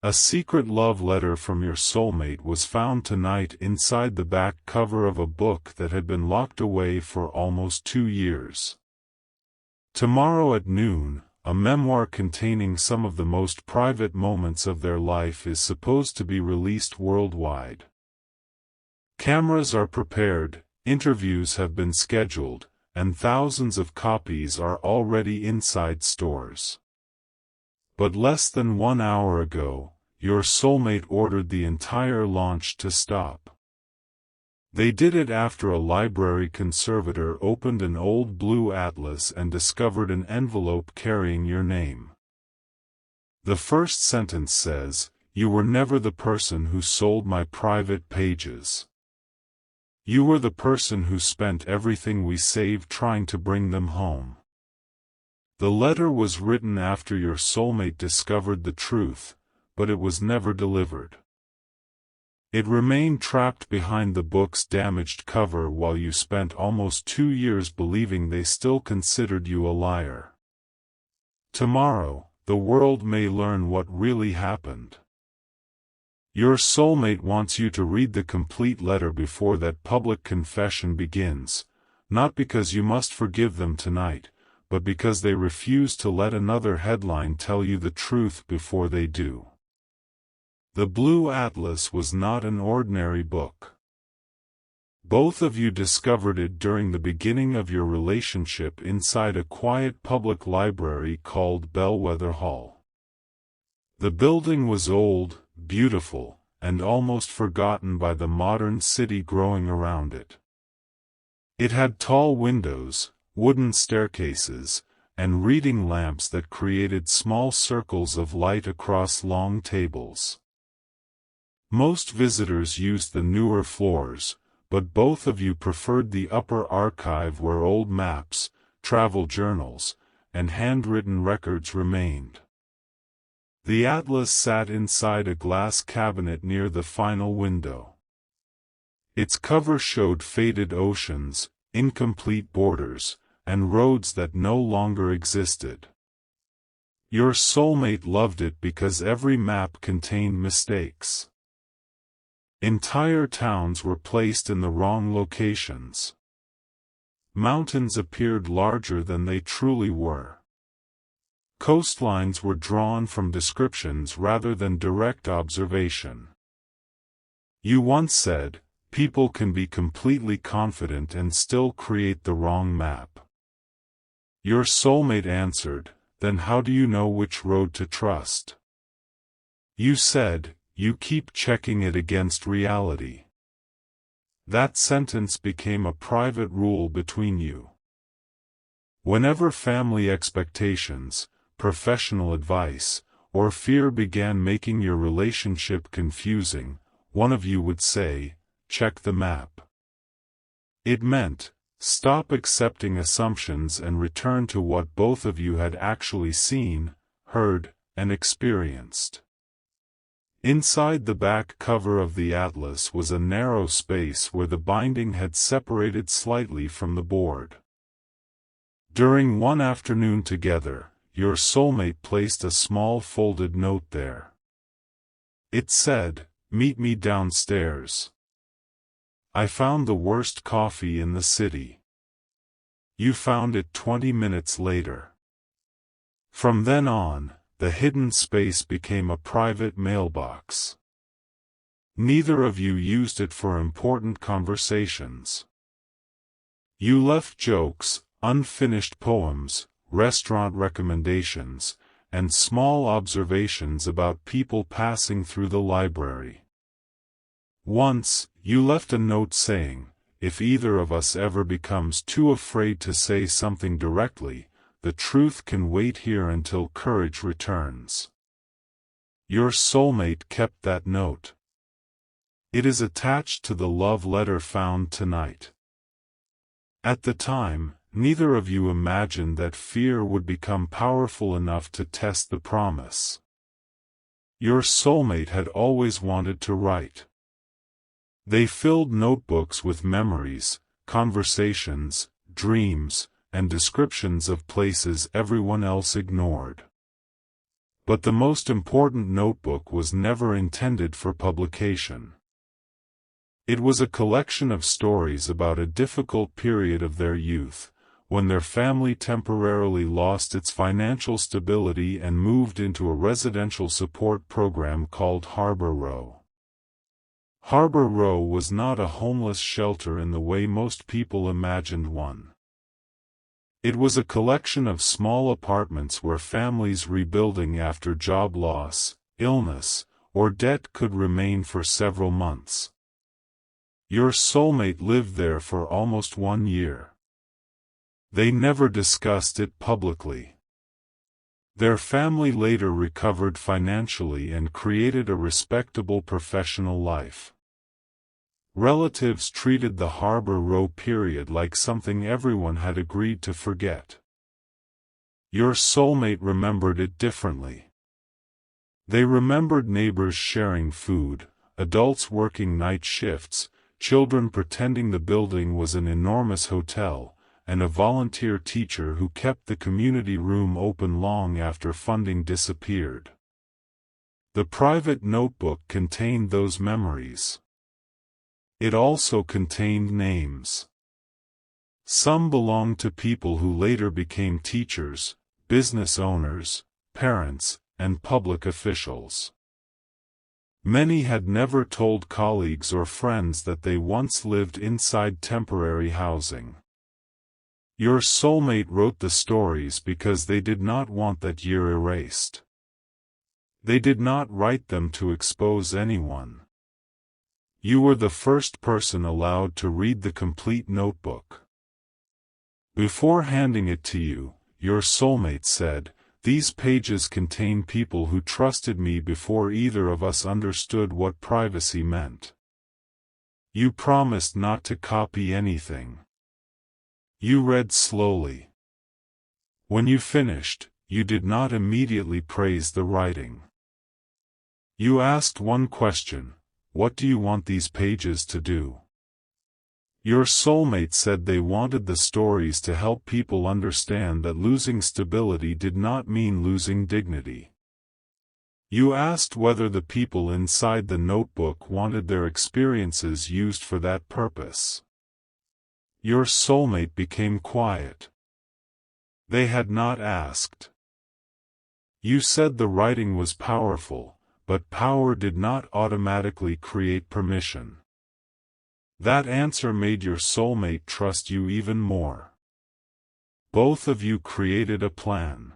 A secret love letter from your soulmate was found tonight inside the back cover of a book that had been locked away for almost 2 years. Tomorrow at noon, a memoir containing some of the most private moments of their life is supposed to be released worldwide. Cameras are prepared, interviews have been scheduled, and thousands of copies are already inside stores. But less than 1 hour ago, your soulmate ordered the entire launch to stop. They did it after a library conservator opened an old blue atlas and discovered an envelope carrying your name. The first sentence says, "You were never the person who sold my private pages. You were the person who spent everything we saved trying to bring them home." The letter was written after your soulmate discovered the truth, but it was never delivered. It remained trapped behind the book's damaged cover while you spent almost 2 years believing they still considered you a liar. Tomorrow, the world may learn what really happened. Your soulmate wants you to read the complete letter before that public confession begins, not because you must forgive them tonight, but because they refuse to let another headline tell you the truth before they do. The Blue Atlas was not an ordinary book. Both of you discovered it during the beginning of your relationship inside a quiet public library called Bellwether Hall. The building was old, beautiful, and almost forgotten by the modern city growing around it. It had tall windows, wooden staircases, and reading lamps that created small circles of light across long tables. Most visitors used the newer floors, but both of you preferred the upper archive where old maps, travel journals, and handwritten records remained. The atlas sat inside a glass cabinet near the final window. Its cover showed faded oceans, incomplete borders, and roads that no longer existed. Your soulmate loved it because every map contained mistakes. Entire towns were placed in the wrong locations. Mountains appeared larger than they truly were. Coastlines were drawn from descriptions rather than direct observation. You once said, "People can be completely confident and still create the wrong map." Your soulmate answered, "Then how do you know which road to trust?" You said, "You keep checking it against reality." That sentence became a private rule between you. Whenever family expectations, professional advice, or fear began making your relationship confusing, one of you would say, "Check the map." It meant, stop accepting assumptions and return to what both of you had actually seen, heard, and experienced. Inside the back cover of the atlas was a narrow space where the binding had separated slightly from the board. During one afternoon together, your soulmate placed a small folded note there. It said, "Meet me downstairs. I found the worst coffee in the city." You found it 20 minutes later. From then on, the hidden space became a private mailbox. Neither of you used it for important conversations. You left jokes, unfinished poems, restaurant recommendations, and small observations about people passing through the library. Once, you left a note saying, "If either of us ever becomes too afraid to say something directly, the truth can wait here until courage returns." Your soulmate kept that note. It is attached to the love letter found tonight. At the time, neither of you imagined that fear would become powerful enough to test the promise. Your soulmate had always wanted to write. They filled notebooks with memories, conversations, dreams, and descriptions of places everyone else ignored. But the most important notebook was never intended for publication. It was a collection of stories about a difficult period of their youth, when their family temporarily lost its financial stability and moved into a residential support program called Harbor Row. Harbor Row was not a homeless shelter in the way most people imagined one. It was a collection of small apartments where families rebuilding after job loss, illness, or debt could remain for several months. Your soulmate lived there for almost 1 year. They never discussed it publicly. Their family later recovered financially and created a respectable professional life. Relatives treated the Harbor Row period like something everyone had agreed to forget. Your soulmate remembered it differently. They remembered neighbors sharing food, adults working night shifts, children pretending the building was an enormous hotel, and a volunteer teacher who kept the community room open long after funding disappeared. The private notebook contained those memories. It also contained names. Some belonged to people who later became teachers, business owners, parents, and public officials. Many had never told colleagues or friends that they once lived inside temporary housing. Your soulmate wrote the stories because they did not want that year erased. They did not write them to expose anyone. You were the first person allowed to read the complete notebook. Before handing it to you, your soulmate said, "These pages contain people who trusted me before either of us understood what privacy meant. You promised not to copy anything." You read slowly. When you finished, you did not immediately praise the writing. You asked one question: what do you want these pages to do? Your soulmate said they wanted the stories to help people understand that losing stability did not mean losing dignity. You asked whether the people inside the notebook wanted their experiences used for that purpose. Your soulmate became quiet. They had not asked. You said the writing was powerful, but power did not automatically create permission. That answer made your soulmate trust you even more. Both of you created a plan.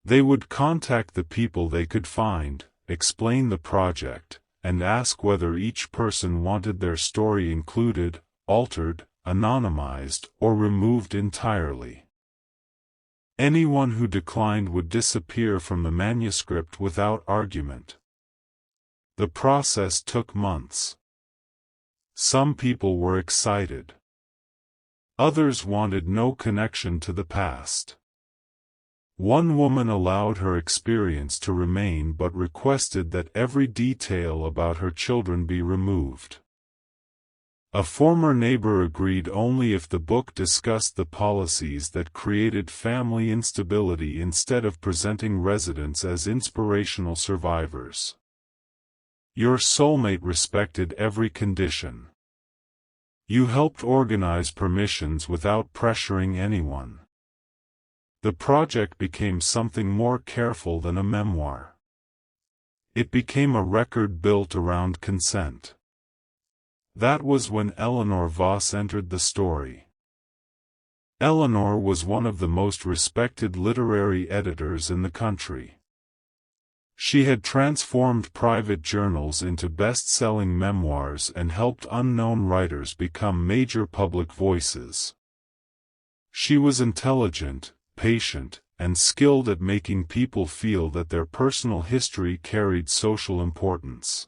They would contact the people they could find, explain the project, and ask whether each person wanted their story included, altered, anonymized, or removed entirely. Anyone who declined would disappear from the manuscript without argument. The process took months. Some people were excited. Others wanted no connection to the past. One woman allowed her experience to remain but requested that every detail about her children be removed. A former neighbor agreed only if the book discussed the policies that created family instability instead of presenting residents as inspirational survivors. Your soulmate respected every condition. You helped organize permissions without pressuring anyone. The project became something more careful than a memoir. It became a record built around consent. That was when Eleanor Voss entered the story. Eleanor was one of the most respected literary editors in the country. She had transformed private journals into best-selling memoirs and helped unknown writers become major public voices. She was intelligent, patient, and skilled at making people feel that their personal history carried social importance.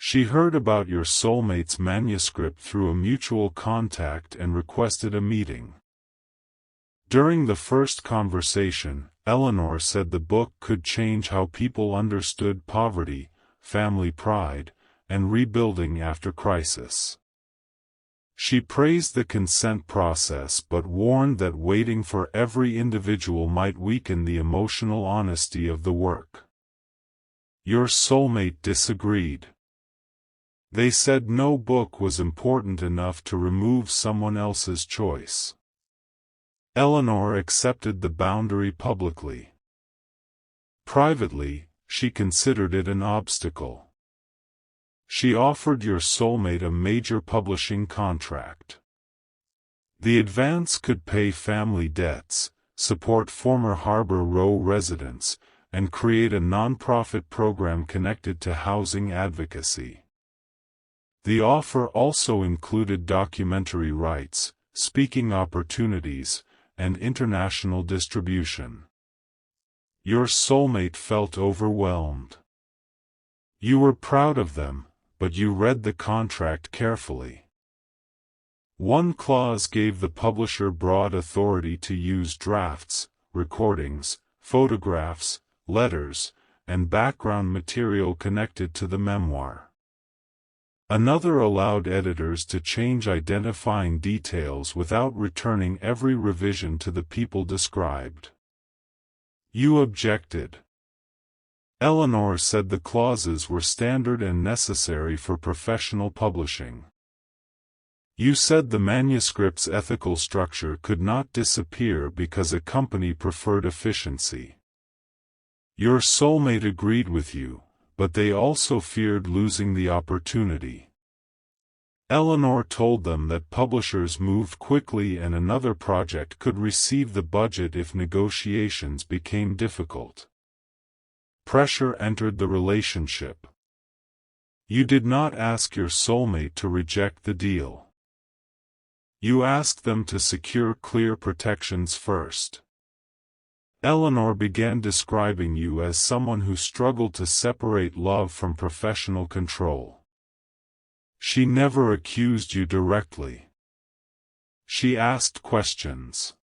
She heard about your soulmate's manuscript through a mutual contact and requested a meeting. During the first conversation, Eleanor said the book could change how people understood poverty, family pride, and rebuilding after crisis. She praised the consent process but warned that waiting for every individual might weaken the emotional honesty of the work. Your soulmate disagreed. They said no book was important enough to remove someone else's choice. Eleanor accepted the boundary publicly. Privately, she considered it an obstacle. She offered your soulmate a major publishing contract. The advance could pay family debts, support former Harbor Row residents, and create a non-profit program connected to housing advocacy. The offer also included documentary rights, speaking opportunities, and international distribution. Your soulmate felt overwhelmed. You were proud of them, but you read the contract carefully. One clause gave the publisher broad authority to use drafts, recordings, photographs, letters, and background material connected to the memoir. Another allowed editors to change identifying details without returning every revision to the people described. You objected. Eleanor said the clauses were standard and necessary for professional publishing. You said the manuscript's ethical structure could not disappear because a company preferred efficiency. Your soulmate agreed with you, but they also feared losing the opportunity. Eleanor told them that publishers moved quickly and another project could receive the budget if negotiations became difficult. Pressure entered the relationship. You did not ask your soulmate to reject the deal. You asked them to secure clear protections first. Eleanor began describing you as someone who struggled to separate love from professional control. She never accused you directly. She asked questions.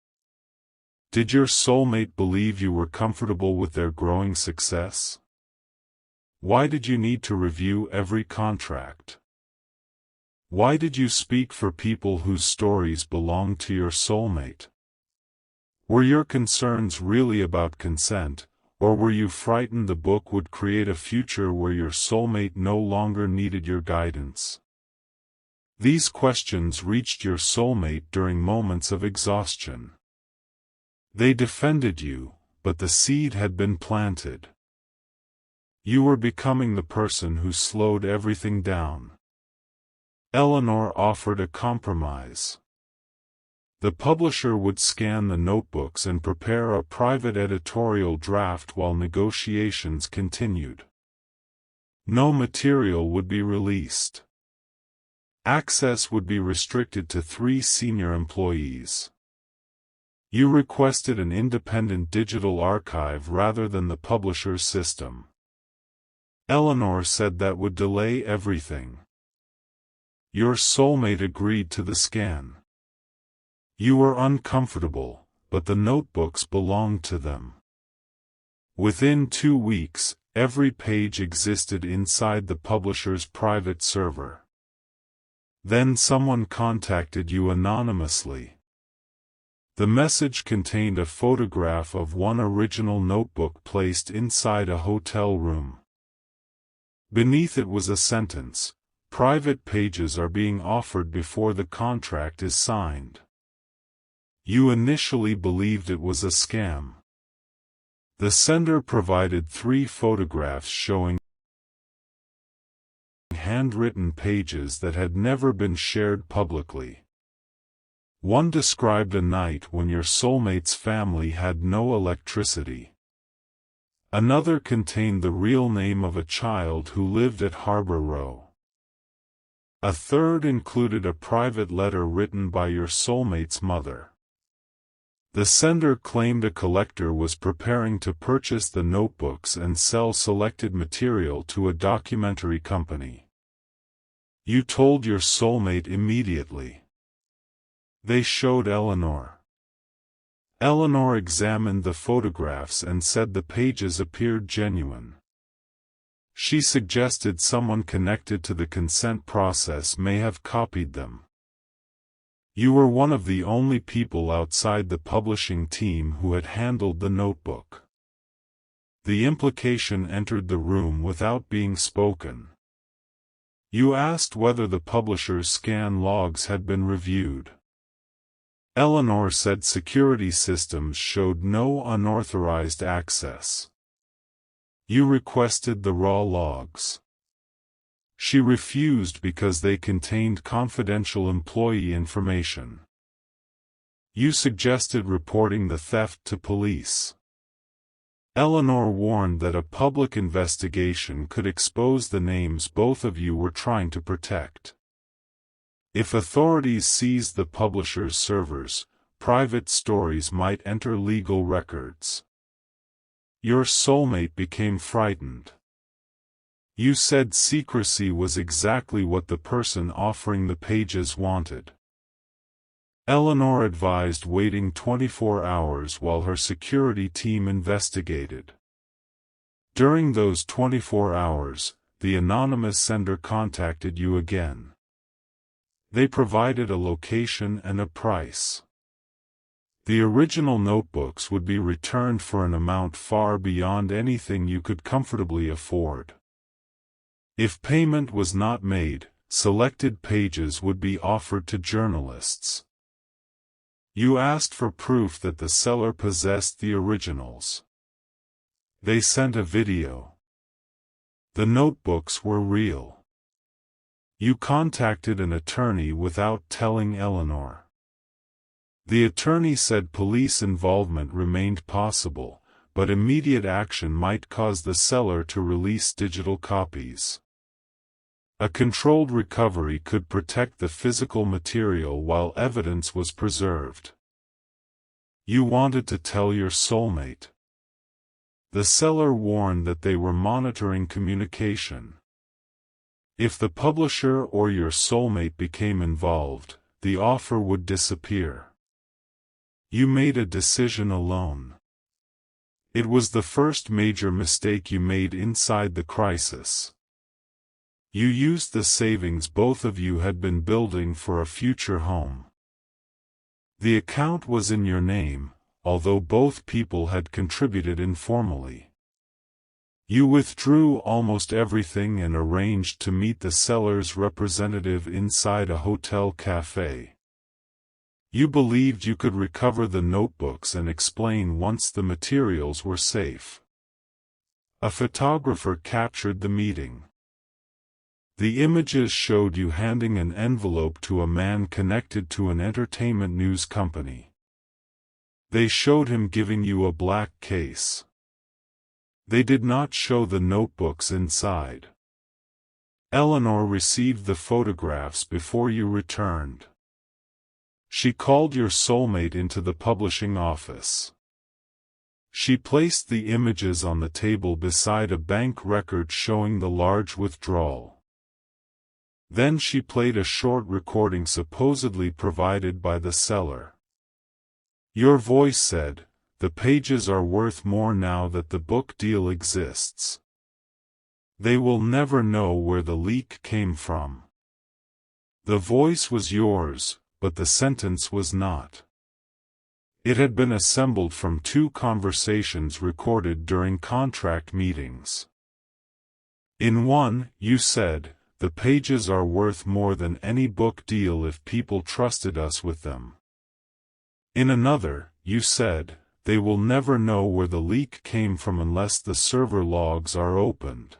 Did your soulmate believe you were comfortable with their growing success? Why did you need to review every contract? Why did you speak for people whose stories belonged to your soulmate? Were your concerns really about consent, or were you frightened the book would create a future where your soulmate no longer needed your guidance? These questions reached your soulmate during moments of exhaustion. They defended you, but the seed had been planted. You were becoming the person who slowed everything down. Eleanor offered a compromise. The publisher would scan the notebooks and prepare a private editorial draft while negotiations continued. No material would be released. Access would be restricted to 3 senior employees. You requested an independent digital archive rather than the publisher's system. Eleanor said that would delay everything. Your soulmate agreed to the scan. You were uncomfortable, but the notebooks belonged to them. Within 2 weeks, every page existed inside the publisher's private server. Then someone contacted you anonymously. The message contained a photograph of one original notebook placed inside a hotel room. Beneath it was a sentence: "Private pages are being offered before the contract is signed." You initially believed it was a scam. The sender provided 3 photographs showing handwritten pages that had never been shared publicly. One described a night when your soulmate's family had no electricity. Another contained the real name of a child who lived at Harbor Row. A third included a private letter written by your soulmate's mother. The sender claimed a collector was preparing to purchase the notebooks and sell selected material to a documentary company. You told your soulmate immediately. They showed Eleanor. Eleanor examined the photographs and said the pages appeared genuine. She suggested someone connected to the consent process may have copied them. You were one of the only people outside the publishing team who had handled the notebook. The implication entered the room without being spoken. You asked whether the publisher's scan logs had been reviewed. Eleanor said security systems showed no unauthorized access. You requested the raw logs. She refused because they contained confidential employee information. You suggested reporting the theft to police. Eleanor warned that a public investigation could expose the names both of you were trying to protect. If authorities seized the publisher's servers, private stories might enter legal records. Your soulmate became frightened. You said secrecy was exactly what the person offering the pages wanted. Eleanor advised waiting 24 hours while her security team investigated. During those 24 hours, the anonymous sender contacted you again. They provided a location and a price. The original notebooks would be returned for an amount far beyond anything you could comfortably afford. If payment was not made, selected pages would be offered to journalists. You asked for proof that the seller possessed the originals. They sent a video. The notebooks were real. You contacted an attorney without telling Eleanor. The attorney said police involvement remained possible, but immediate action might cause the seller to release digital copies. A controlled recovery could protect the physical material while evidence was preserved. You wanted to tell your soulmate. The seller warned that they were monitoring communication. If the publisher or your soulmate became involved, the offer would disappear. You made a decision alone. It was the first major mistake you made inside the crisis. You used the savings both of you had been building for a future home. The account was in your name, although both people had contributed informally. You withdrew almost everything and arranged to meet the seller's representative inside a hotel cafe. You believed you could recover the notebooks and explain once the materials were safe. A photographer captured the meeting. The images showed you handing an envelope to a man connected to an entertainment news company. They showed him giving you a black case. They did not show the notebooks inside. Eleanor received the photographs before you returned. She called your soulmate into the publishing office. She placed the images on the table beside a bank record showing the large withdrawal. Then she played a short recording supposedly provided by the seller. Your voice said, "The pages are worth more now that the book deal exists. They will never know where the leak came from." The voice was yours, but the sentence was not. It had been assembled from two conversations recorded during contract meetings. In one, you said, "The pages are worth more than any book deal if people trusted us with them." In another, you said, "They will never know where the leak came from unless the server logs are opened."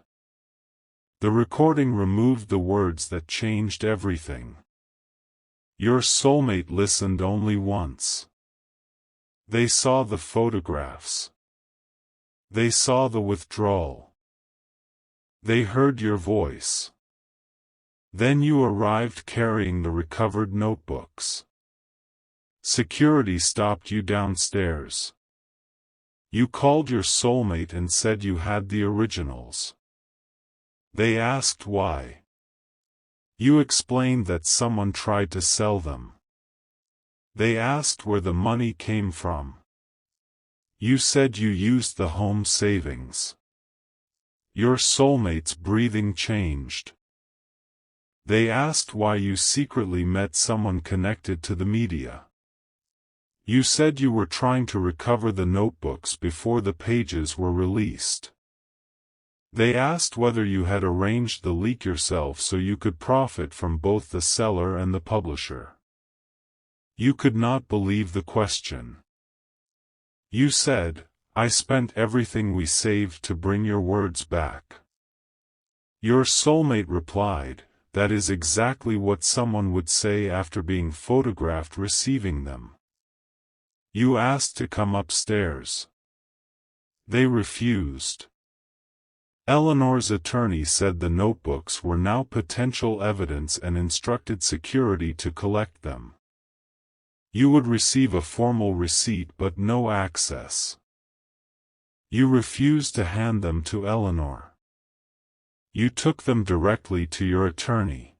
The recording removed the words that changed everything. Your soulmate listened only once. They saw the photographs. They saw the withdrawal. They heard your voice. Then you arrived carrying the recovered notebooks. Security stopped you downstairs. You called your soulmate and said you had the originals. They asked why. You explained that someone tried to sell them. They asked where the money came from. You said you used the home savings. Your soulmate's breathing changed. They asked why you secretly met someone connected to the media. You said you were trying to recover the notebooks before the pages were released. They asked whether you had arranged the leak yourself so you could profit from both the seller and the publisher. You could not believe the question. You said, "I spent everything we saved to bring your words back." Your soulmate replied, "That is exactly what someone would say after being photographed receiving them." You asked to come upstairs. They refused. Eleanor's attorney said the notebooks were now potential evidence and instructed security to collect them. You would receive a formal receipt but no access. You refused to hand them to Eleanor. You took them directly to your attorney.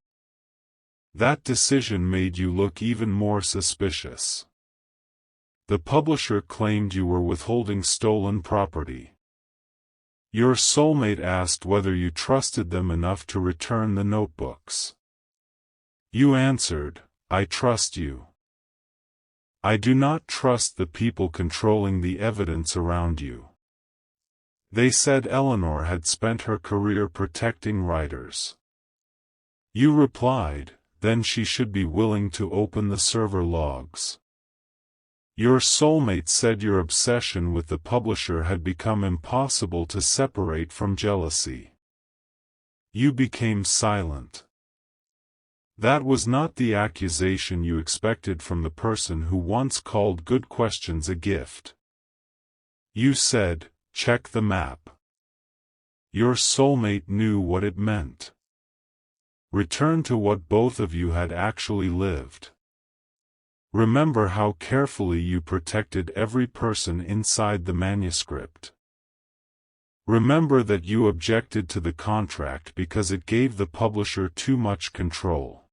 That decision made you look even more suspicious. The publisher claimed you were withholding stolen property. Your soulmate asked whether you trusted them enough to return the notebooks. You answered, "I trust you. I do not trust the people controlling the evidence around you." They said Eleanor had spent her career protecting writers. You replied, "Then she should be willing to open the server logs." Your soulmate said your obsession with the publisher had become impossible to separate from jealousy. You became silent. That was not the accusation you expected from the person who once called good questions a gift. You said, "Check the map." Your soulmate knew what it meant. Return to what both of you had actually lived. Remember how carefully you protected every person inside the manuscript. Remember that you objected to the contract because it gave the publisher too much control.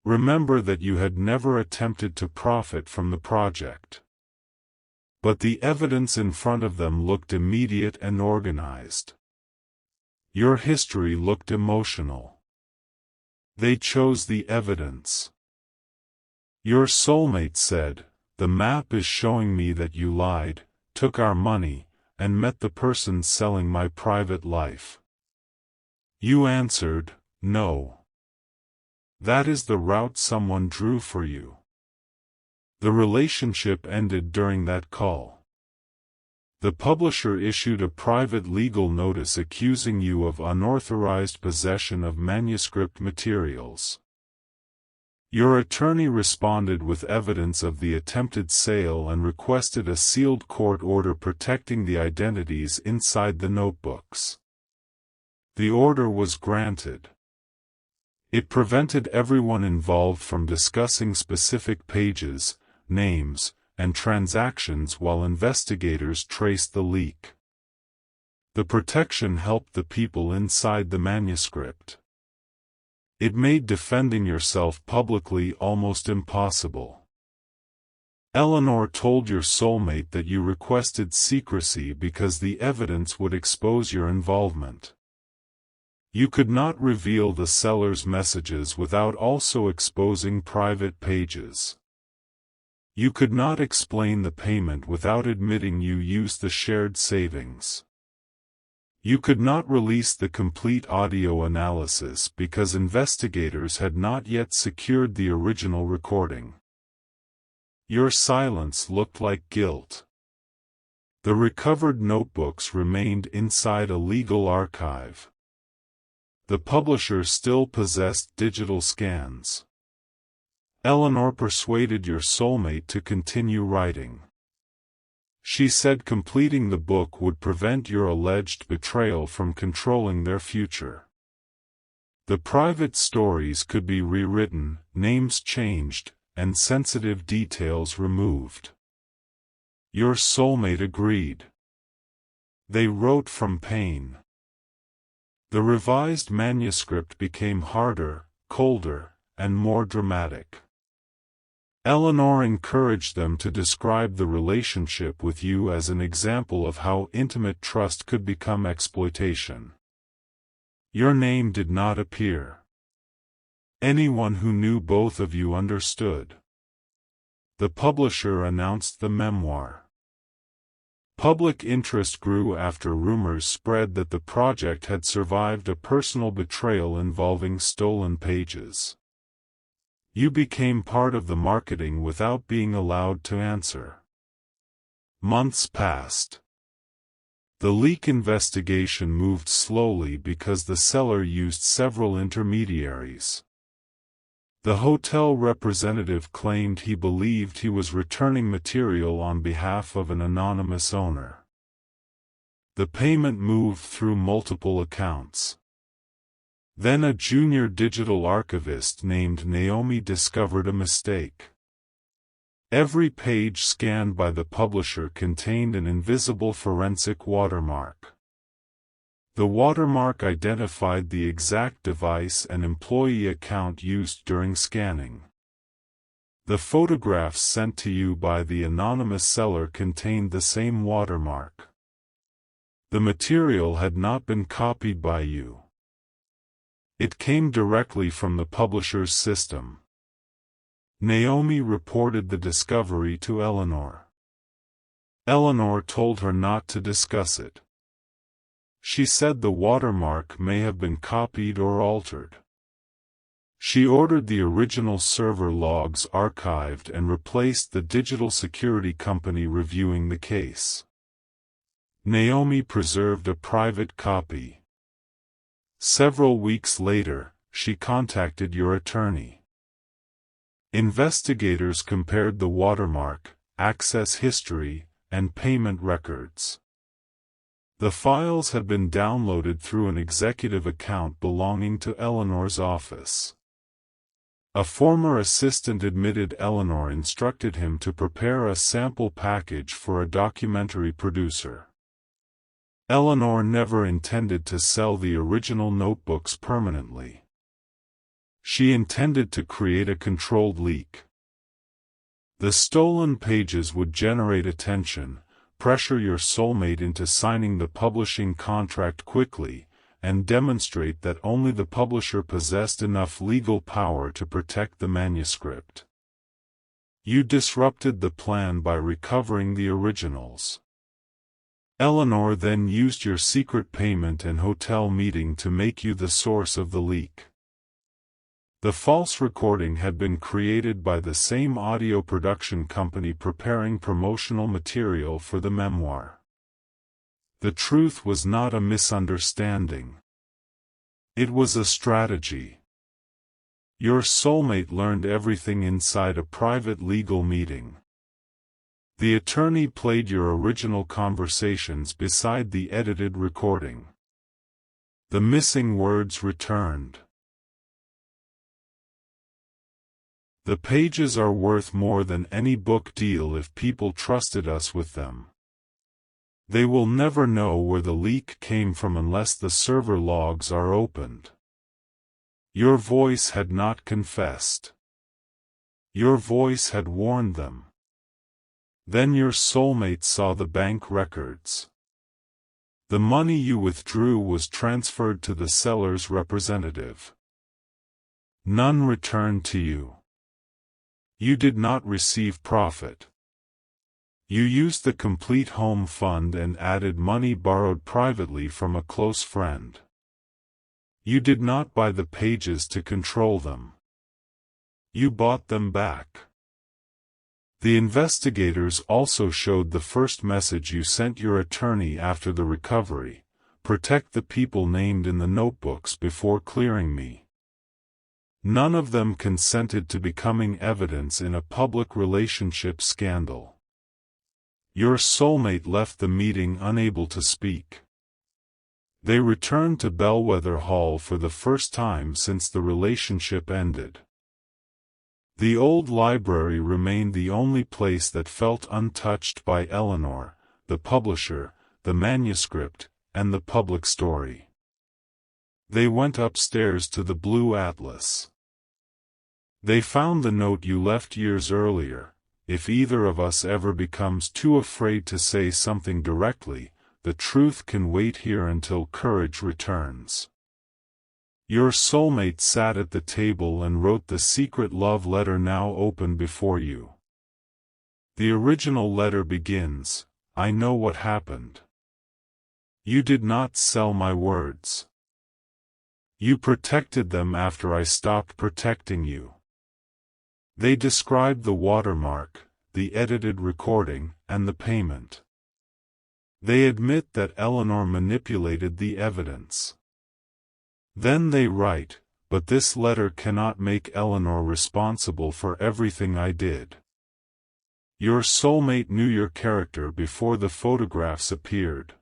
Remember that you had never attempted to profit from the project. But the evidence in front of them looked immediate and organized. Your history looked emotional. They chose the evidence. Your soulmate said, "The map is showing me that you lied, took our money, and met the person selling my private life." You answered, "No. That is the route someone drew for you." The relationship ended during that call. The publisher issued a private legal notice accusing you of unauthorized possession of manuscript materials. Your attorney responded with evidence of the attempted sale and requested a sealed court order protecting the identities inside the notebooks. The order was granted. It prevented everyone involved from discussing specific pages, names, and transactions while investigators traced the leak. The protection helped the people inside the manuscript. It made defending yourself publicly almost impossible. Eleanor told your soulmate that you requested secrecy because the evidence would expose your involvement. You could not reveal the seller's messages without also exposing private pages. You could not explain the payment without admitting you used the shared savings. You could not release the complete audio analysis because investigators had not yet secured the original recording. Your silence looked like guilt. The recovered notebooks remained inside a legal archive. The publisher still possessed digital scans. Eleanor persuaded your soulmate to continue writing. She said completing the book would prevent your alleged betrayal from controlling their future. The private stories could be rewritten, names changed, and sensitive details removed. Your soulmate agreed. They wrote from pain. The revised manuscript became harder, colder, and more dramatic. Eleanor encouraged them to describe the relationship with you as an example of how intimate trust could become exploitation. Your name did not appear. Anyone who knew both of you understood. The publisher announced the memoir. Public interest grew after rumors spread that the project had survived a personal betrayal involving stolen pages. You became part of the marketing without being allowed to answer. Months passed. The leak investigation moved slowly because the seller used several intermediaries. The hotel representative claimed he believed he was returning material on behalf of an anonymous owner. The payment moved through multiple accounts. Then a junior digital archivist named Naomi discovered a mistake. Every page scanned by the publisher contained an invisible forensic watermark. The watermark identified the exact device and employee account used during scanning. The photographs sent to you by the anonymous seller contained the same watermark. The material had not been copied by you. It came directly from the publisher's system. Naomi reported the discovery to Eleanor. Eleanor told her not to discuss it. She said the watermark may have been copied or altered. She ordered the original server logs archived and replaced the digital security company reviewing the case. Naomi preserved a private copy. Several weeks later, she contacted your attorney. Investigators compared the watermark, access history, and payment records. The files had been downloaded through an executive account belonging to Eleanor's office. A former assistant admitted Eleanor instructed him to prepare a sample package for a documentary producer. Eleanor never intended to sell the original notebooks permanently. She intended to create a controlled leak. The stolen pages would generate attention, pressure your soulmate into signing the publishing contract quickly, and demonstrate that only the publisher possessed enough legal power to protect the manuscript. You disrupted the plan by recovering the originals. Eleanor then used your secret payment and hotel meeting to make you the source of the leak. The false recording had been created by the same audio production company preparing promotional material for the memoir. The truth was not a misunderstanding. It was a strategy. Your soulmate learned everything inside a private legal meeting. The attorney played your original conversations beside the edited recording. The missing words returned. The pages are worth more than any book deal if people trusted us with them. They will never know where the leak came from unless the server logs are opened. Your voice had not confessed. Your voice had warned them. Then your soulmate saw the bank records. The money you withdrew was transferred to the seller's representative. None returned to you. You did not receive profit. You used the complete home fund and added money borrowed privately from a close friend. You did not buy the pages to control them. You bought them back. The investigators also showed the first message you sent your attorney after the recovery: protect the people named in the notebooks before clearing me. None of them consented to becoming evidence in a public relationship scandal. Your soulmate left the meeting unable to speak. They returned to Bellwether Hall for the first time since the relationship ended. The old library remained the only place that felt untouched by Eleanor, the publisher, the manuscript, and the public story. They went upstairs to the Blue Atlas. They found the note you left years earlier: if either of us ever becomes too afraid to say something directly, the truth can wait here until courage returns. Your soulmate sat at the table and wrote the secret love letter now open before you. The original letter begins, "I know what happened. You did not sell my words. You protected them after I stopped protecting you." They describe the watermark, the edited recording, and the payment. They admit that Eleanor manipulated the evidence. Then they write, "But this letter cannot make Eleanor responsible for everything I did." Your soulmate knew your character before the photographs appeared.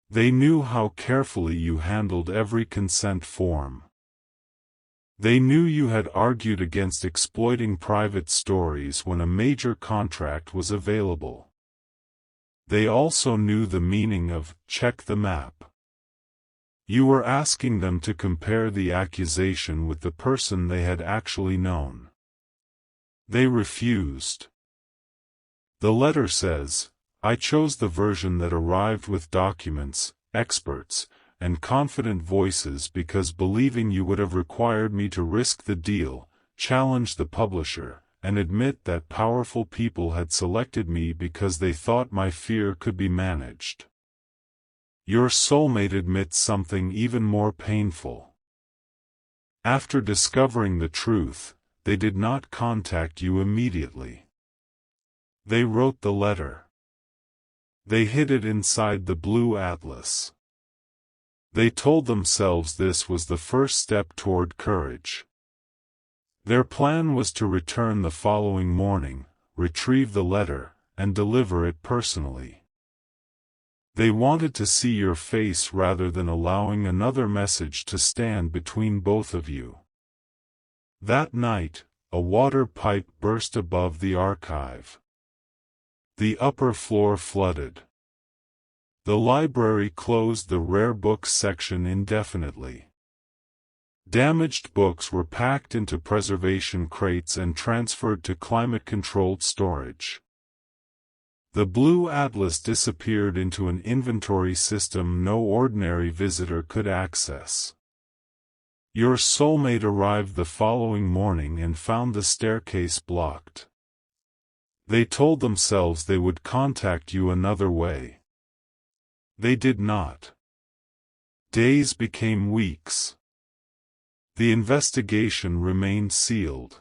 They knew how carefully you handled every consent form. They knew you had argued against exploiting private stories when a major contract was available. They also knew the meaning of "check the map." You were asking them to compare the accusation with the person they had actually known. They refused. The letter says, "I chose the version that arrived with documents, experts, and confident voices because believing you would have required me to risk the deal, challenge the publisher, and admit that powerful people had selected me because they thought my fear could be managed." Your soulmate admits something even more painful. After discovering the truth, they did not contact you immediately. They wrote the letter. They hid it inside the blue atlas. They told themselves this was the first step toward courage. Their plan was to return the following morning, retrieve the letter, and deliver it personally. They wanted to see your face rather than allowing another message to stand between both of you. That night, a water pipe burst above the archive. The upper floor flooded. The library closed the rare books section indefinitely. Damaged books were packed into preservation crates and transferred to climate-controlled storage. The Blue Atlas disappeared into an inventory system no ordinary visitor could access. Your soulmate arrived the following morning and found the staircase blocked. They told themselves they would contact you another way. They did not. Days became weeks. The investigation remained sealed.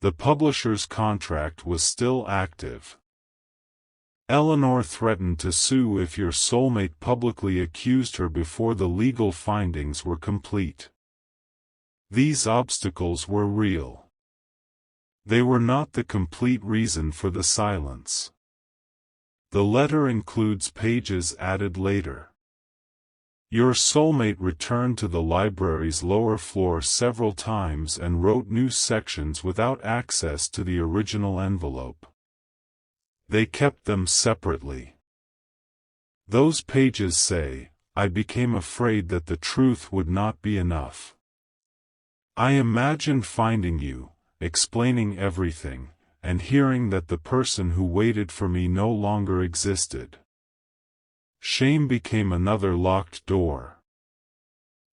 The publisher's contract was still active. Eleanor threatened to sue if your soulmate publicly accused her before the legal findings were complete. These obstacles were real. They were not the complete reason for the silence. The letter includes pages added later. Your soulmate returned to the library's lower floor several times and wrote new sections without access to the original envelope. They kept them separately. Those pages say, "I became afraid that the truth would not be enough. I imagined finding you, explaining everything, and hearing that the person who waited for me no longer existed." Shame became another locked door.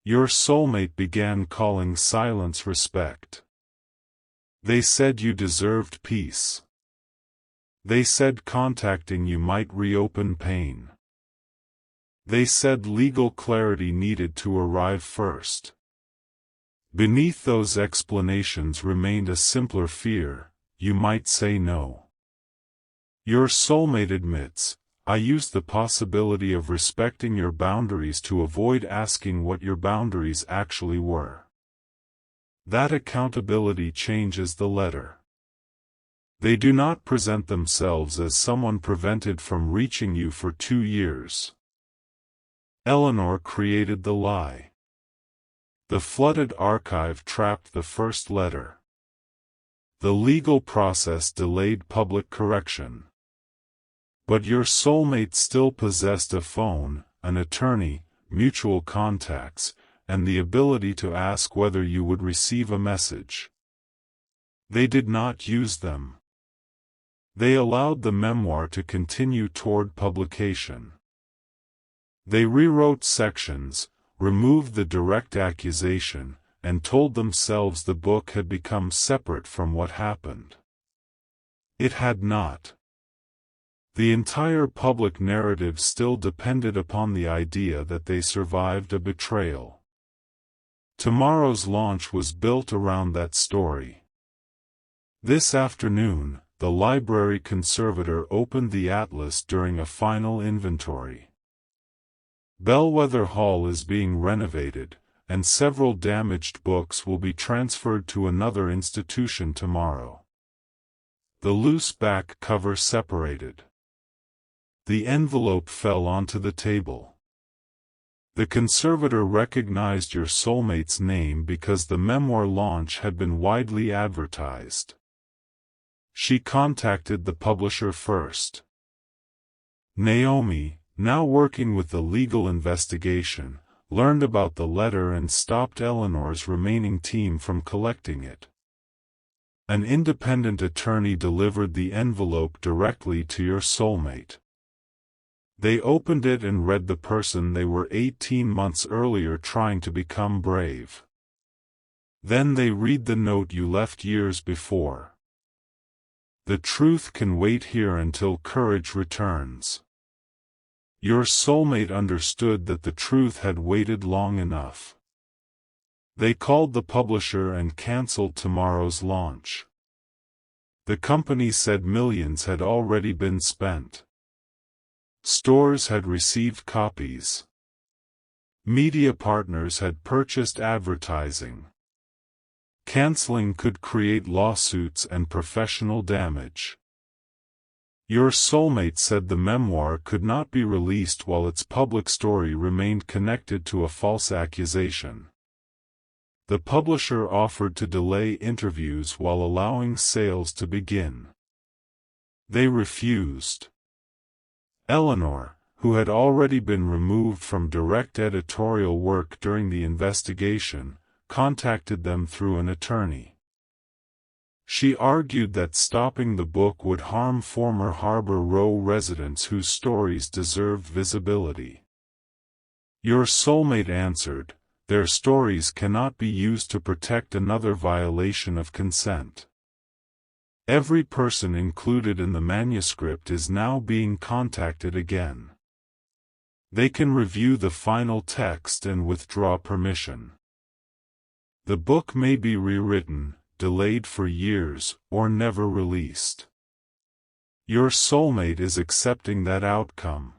Your soulmate began calling silence respect. They said you deserved peace. They said contacting you might reopen pain. They said legal clarity needed to arrive first. Beneath those explanations remained a simpler fear: you might say no. Your soulmate admits, "I used the possibility of respecting your boundaries to avoid asking what your boundaries actually were." That accountability changes the letter. They do not present themselves as someone prevented from reaching you for 2 years. Eleanor created the lie. The flooded archive trapped the first letter. The legal process delayed public correction. But your soulmate still possessed a phone, an attorney, mutual contacts, and the ability to ask whether you would receive a message. They did not use them. They allowed the memoir to continue toward publication. They rewrote sections, removed the direct accusation, and told themselves the book had become separate from what happened. It had not. The entire public narrative still depended upon the idea that they survived a betrayal. Tomorrow's launch was built around that story. This afternoon, the library conservator opened the atlas during a final inventory. Bellwether Hall is being renovated, and several damaged books will be transferred to another institution tomorrow. The loose back cover separated. The envelope fell onto the table. The conservator recognized your soulmate's name because the memoir launch had been widely advertised. She contacted the publisher first. Naomi, now working with the legal investigation, learned about the letter and stopped Eleanor's remaining team from collecting it. An independent attorney delivered the envelope directly to your soulmate. They opened it and read the person they were 18 months earlier trying to become brave. Then they read the note you left years before. The truth can wait here until courage returns. Your soulmate understood that the truth had waited long enough. They called the publisher and canceled tomorrow's launch. The company said millions had already been spent. Stores had received copies. Media partners had purchased advertising. Canceling could create lawsuits and professional damage. Your soulmate said the memoir could not be released while its public story remained connected to a false accusation. The publisher offered to delay interviews while allowing sales to begin. They refused. Eleanor, who had already been removed from direct editorial work during the investigation, contacted them through an attorney. She argued that stopping the book would harm former Harbor Row residents whose stories deserved visibility. Your soulmate answered, their stories cannot be used to protect another violation of consent. Every person included in the manuscript is now being contacted again. They can review the final text and withdraw permission. The book may be rewritten, delayed for years, or never released. Your soulmate is accepting that outcome.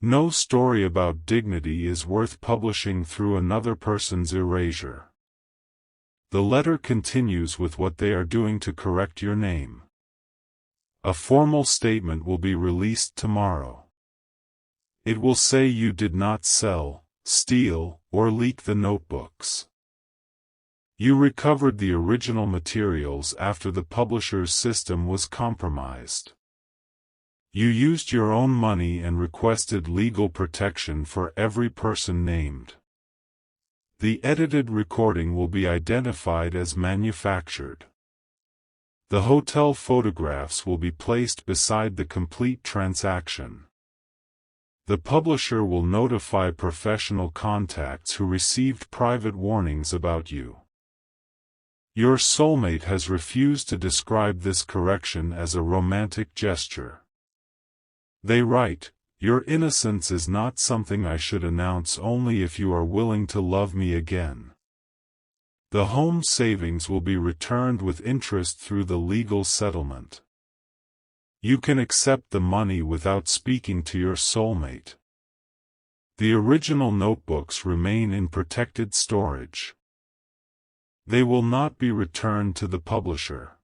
No story about dignity is worth publishing through another person's erasure. The letter continues with what they are doing to correct your name. A formal statement will be released tomorrow. It will say you did not sell, steal, or leak the notebooks. You recovered the original materials after the publisher's system was compromised. You used your own money and requested legal protection for every person named. The edited recording will be identified as manufactured. The hotel photographs will be placed beside the complete transaction. The publisher will notify professional contacts who received private warnings about you. Your soulmate has refused to describe this correction as a romantic gesture. They write, your innocence is not something I should announce only if you are willing to love me again. The home savings will be returned with interest through the legal settlement. You can accept the money without speaking to your soulmate. The original notebooks remain in protected storage. They will not be returned to the publisher.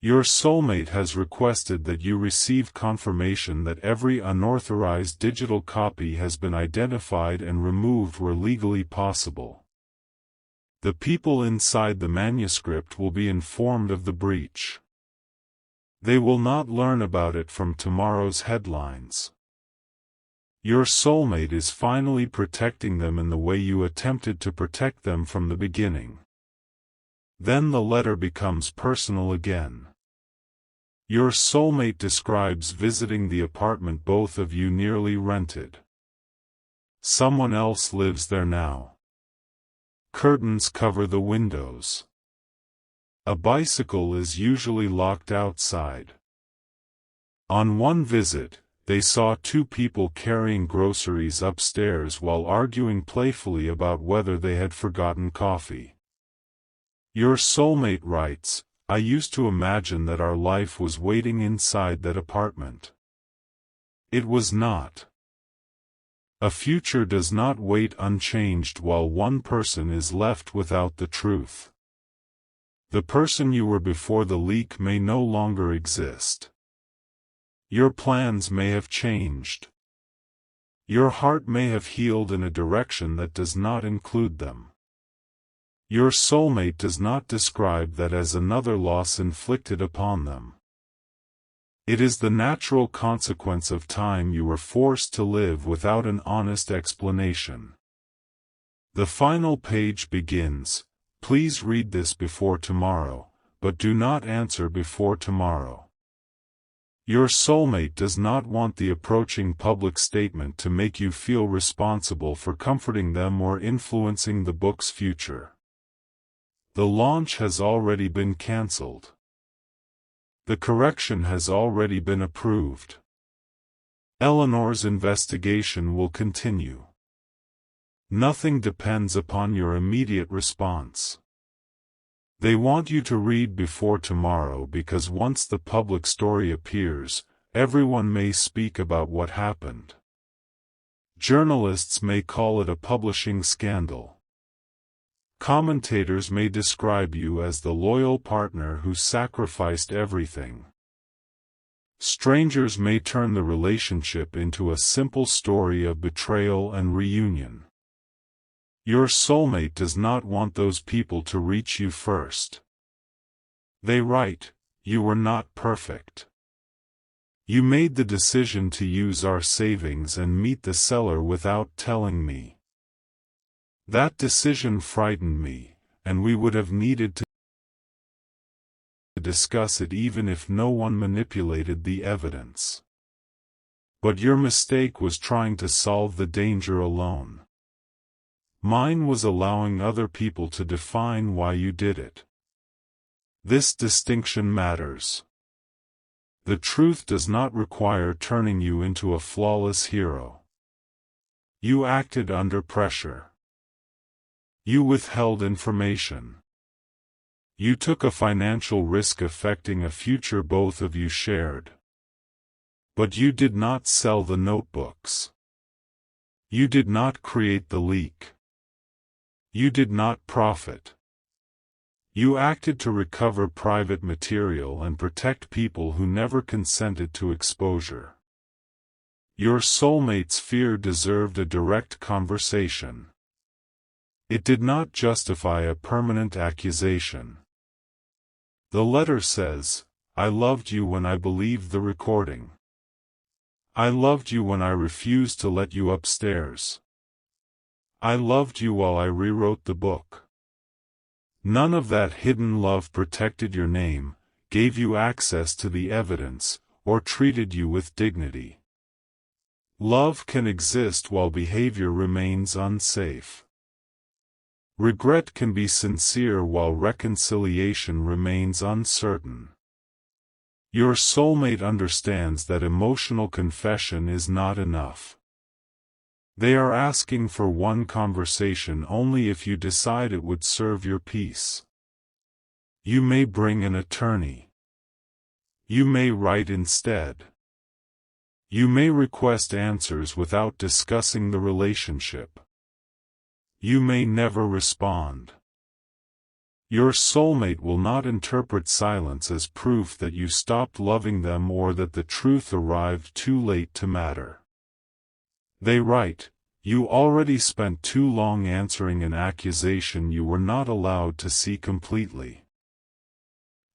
Your soulmate has requested that you receive confirmation that every unauthorized digital copy has been identified and removed where legally possible. The people inside the manuscript will be informed of the breach. They will not learn about it from tomorrow's headlines. Your soulmate is finally protecting them in the way you attempted to protect them from the beginning. Then the letter becomes personal again. Your soulmate describes visiting the apartment both of you nearly rented. Someone else lives there now. Curtains cover the windows. A bicycle is usually locked outside. On one visit, they saw two people carrying groceries upstairs while arguing playfully about whether they had forgotten coffee. Your soulmate writes, I used to imagine that our life was waiting inside that apartment. It was not. A future does not wait unchanged while one person is left without the truth. The person you were before the leak may no longer exist. Your plans may have changed. Your heart may have healed in a direction that does not include them. Your soulmate does not describe that as another loss inflicted upon them. It is the natural consequence of time you were forced to live without an honest explanation. The final page begins, please read this before tomorrow, but do not answer before tomorrow. Your soulmate does not want the approaching public statement to make you feel responsible for comforting them or influencing the book's future. The launch has already been cancelled. The correction has already been approved. Eleanor's investigation will continue. Nothing depends upon your immediate response. They want you to read before tomorrow because once the public story appears, everyone may speak about what happened. Journalists may call it a publishing scandal. Commentators may describe you as the loyal partner who sacrificed everything. Strangers may turn the relationship into a simple story of betrayal and reunion. Your soulmate does not want those people to reach you first. They write, you were not perfect. You made the decision to use our savings and meet the seller without telling me. That decision frightened me, and we would have needed to discuss it even if no one manipulated the evidence. But your mistake was trying to solve the danger alone. Mine was allowing other people to define why you did it. This distinction matters. The truth does not require turning you into a flawless hero. You acted under pressure. You withheld information. You took a financial risk affecting a future both of you shared. But you did not sell the notebooks. You did not create the leak. You did not profit. You acted to recover private material and protect people who never consented to exposure. Your soulmate's fear deserved a direct conversation. It did not justify a permanent accusation. The letter says, I loved you when I believed the recording. I loved you when I refused to let you upstairs. I loved you while I rewrote the book. None of that hidden love protected your name, gave you access to the evidence, or treated you with dignity. Love can exist while behavior remains unsafe. Regret can be sincere while reconciliation remains uncertain. Your soulmate understands that emotional confession is not enough. They are asking for one conversation only if you decide it would serve your peace. You may bring an attorney. You may write instead. You may request answers without discussing the relationship. You may never respond. Your soulmate will not interpret silence as proof that you stopped loving them or that the truth arrived too late to matter. They write, you already spent too long answering an accusation you were not allowed to see completely.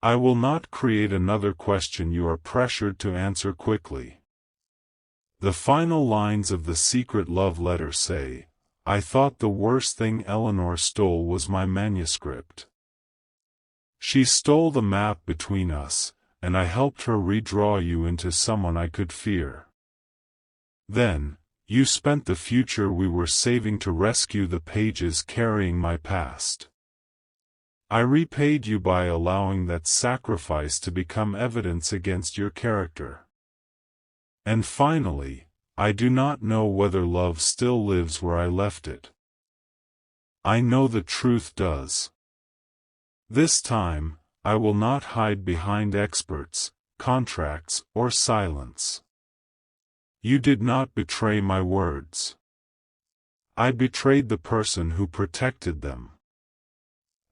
I will not create another question you are pressured to answer quickly. The final lines of the secret love letter say, I thought the worst thing Eleanor stole was my manuscript. She stole the map between us, and I helped her redraw you into someone I could fear. Then, You spent the future we were saving to rescue the pages carrying my past. I repaid you by allowing that sacrifice to become evidence against your character. And finally, I do not know whether love still lives where I left it. I know the truth does. This time, I will not hide behind experts, contracts, or silence. You did not betray my words. I betrayed the person who protected them.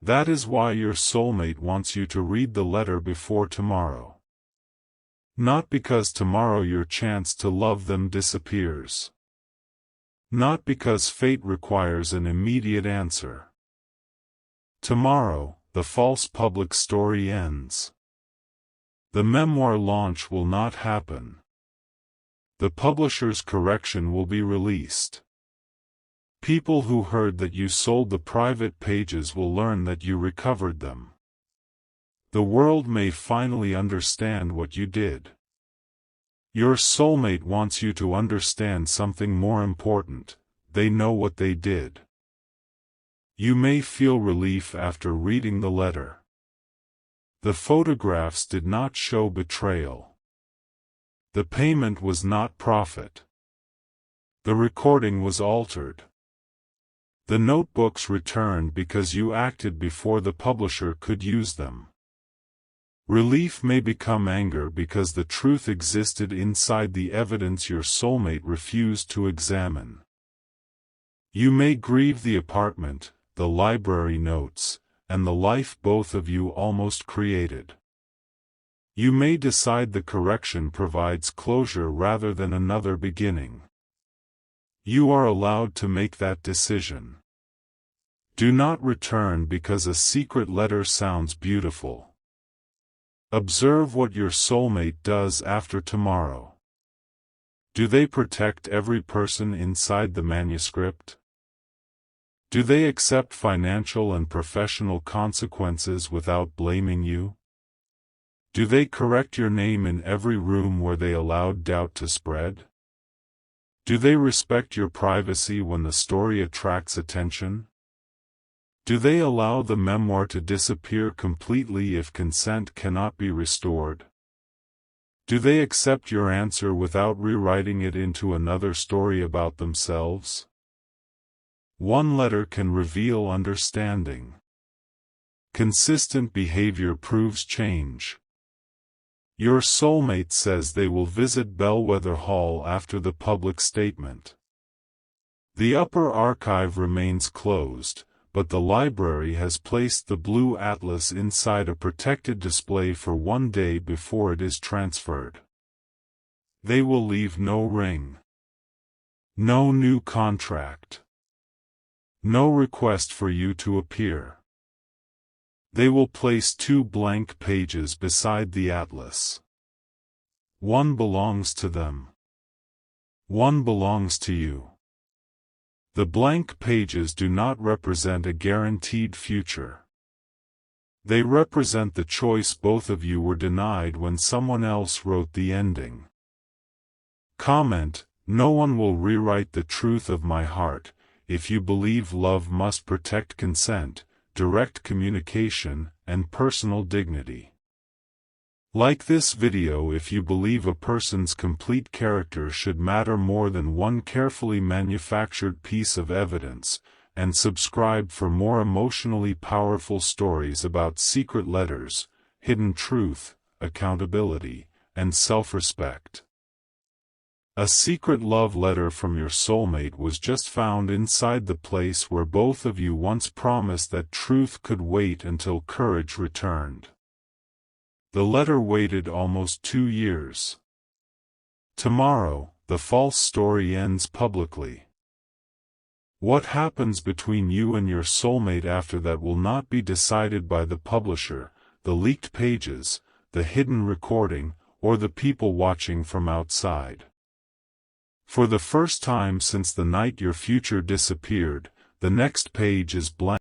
That is why your soulmate wants you to read the letter before tomorrow. Not because tomorrow your chance to love them disappears. Not because fate requires an immediate answer. Tomorrow, the false public story ends. The memoir launch will not happen. The publisher's correction will be released. People who heard that you sold the private pages will learn that you recovered them. The world may finally understand what you did. Your soulmate wants you to understand something more important. They know what they did. You may feel relief after reading the letter. The photographs did not show betrayal. The payment was not profit. The recording was altered. The notebooks returned because you acted before the publisher could use them. Relief may become anger because the truth existed inside the evidence your soulmate refused to examine. You may grieve the apartment, the library notes, and the life both of you almost created. You may decide the correction provides closure rather than another beginning. You are allowed to make that decision. Do not return because a secret letter sounds beautiful. Observe what your soulmate does after tomorrow. Do they protect every person inside the manuscript? Do they accept financial and professional consequences without blaming you? Do they correct your name in every room where they allowed doubt to spread? Do they respect your privacy when the story attracts attention? Do they allow the memoir to disappear completely if consent cannot be restored? Do they accept your answer without rewriting it into another story about themselves? One letter can reveal understanding. Consistent behavior proves change. Your soulmate says they will visit Bellwether Hall after the public statement. The upper archive remains closed, but the library has placed the blue atlas inside a protected display for 1 day before it is transferred. They will leave no ring. No new contract. No request for you to appear. They will place 2 blank pages beside the atlas. One belongs to them. One belongs to you. The blank pages do not represent a guaranteed future. They represent the choice both of you were denied when someone else wrote the ending. Comment: no one will rewrite the truth of my heart. If you believe love must protect consent, direct communication, and personal dignity. Like this video if you believe a person's complete character should matter more than one carefully manufactured piece of evidence, and subscribe for more emotionally powerful stories about secret letters, hidden truth, accountability, and self-respect. A secret love letter from your soulmate was just found inside the place where both of you once promised that truth could wait until courage returned. The letter waited almost 2 years. Tomorrow, the false story ends publicly. What happens between you and your soulmate after that will not be decided by the publisher, the leaked pages, the hidden recording, or the people watching from outside. For the first time since the night your future disappeared, the next page is blank.